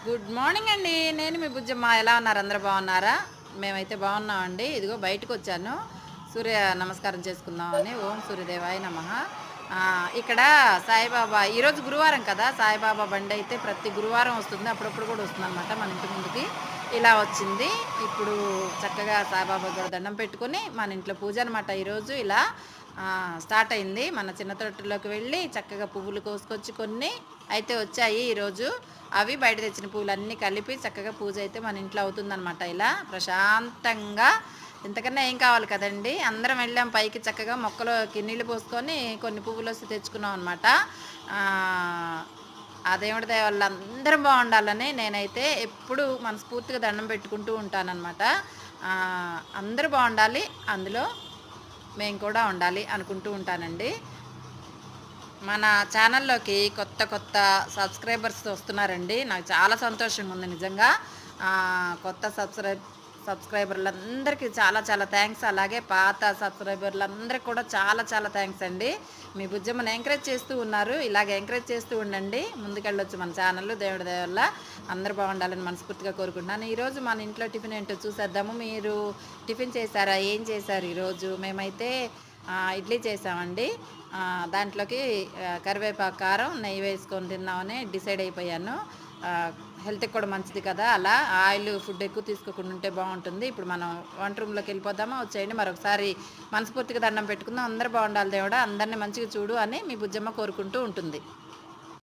Good morning అండి. నేను మీ బుజ్జమ్మ. ఎలా ఉన్నారు? అందరూ బాగున్నారా? మేమైతే బాగున్నామండి. ఇదిగో బయటకు వచ్చాను సూర్య నమస్కారం చేసుకుందామని. ఓం సూర్యదేవాయ నమః. ఇక్కడ సాయిబాబా ఈరోజు గురువారం కదా, సాయిబాబా బండి అయితే ప్రతి గురువారం వస్తుంది, అప్పుడప్పుడు కూడా వస్తుంది అనమాట మన ఇంటి ముందుకి. ఇలా వచ్చింది. ఇప్పుడు చక్కగా సాయిబాబా కూడా దండం పెట్టుకొని మన ఇంట్లో పూజ అనమాట ఈరోజు. ఇలా స్టార్ట్ అయింది. మన చిన్న తొట్టులోకి వెళ్ళి చక్కగా పువ్వులు కోసుకొచ్చి కొన్ని అయితే వచ్చాయి ఈరోజు. అవి బయట తెచ్చిన పువ్వులన్నీ కలిపి చక్కగా పూజ అయితే మన ఇంట్లో అవుతుందన్నమాట. ఇలా ప్రశాంతంగా ఇంతకన్నా ఏం కావాలి కదండి. అందరం వెళ్ళాం పైకి, చక్కగా మొక్కలోకి నీళ్లు పోసుకొని కొన్ని పువ్వులు వస్తే తెచ్చుకున్నాం అనమాట. ఆ దేవుడి దయ వల్ల అందరం బాగుండాలని నేనైతే ఎప్పుడు మనస్ఫూర్తిగా దండం పెట్టుకుంటూ ఉంటానన్నమాట. అందరూ బాగుండాలి, అందులో మేము కూడా ఉండాలి అనుకుంటూ ఉంటానండి. మన ఛానల్లోకి కొత్త కొత్త సబ్స్క్రైబర్స్ వస్తున్నారండి. నాకు చాలా సంతోషంగా ఉంది నిజంగా. కొత్త సబ్స్క్రైబర్లందరికీ చాలా చాలా థ్యాంక్స్. అలాగే పాత సబ్స్క్రైబర్లందరికీ కూడా చాలా చాలా థ్యాంక్స్ అండి. మీ బుజ్జమ్మని ఎంకరేజ్ చేస్తూ ఉన్నారు. ఇలాగ ఎంకరేజ్ చేస్తూ ఉండండి, ముందుకెళ్ళొచ్చు మన ఛానల్. దేవుడి దయ వల్ల అందరూ బాగుండాలని మనస్ఫూర్తిగా కోరుకుంటున్నాను. ఈరోజు మన ఇంట్లో టిఫిన్ ఏంటో చూసేద్దాము. మీరు టిఫిన్ చేశారా? ఏం చేశారు ఈరోజు? మేమైతే ఇడ్లీ చేసామండి. దాంట్లోకి కరివేపాకు, కారం, నెయ్యి వేసుకొని తిన్నామని డిసైడ్ అయిపోయాను. హెల్త్కి కూడా మంచిది కదా, అలా ఆయిల్ ఫుడ్ ఎక్కువ తీసుకోకుండా ఉంటే బాగుంటుంది. ఇప్పుడు మనం వంట రూమ్లోకి వెళ్ళిపోదామా? వచ్చేయండి. మరొకసారి మనస్ఫూర్తిగా దండం పెట్టుకుందాం. అందరూ బాగుండాలి దేవుడా, అందరినీ మంచిగా చూడు అని మీ బుజ్జమ్మ కోరుకుంటూ ఉంటుంది.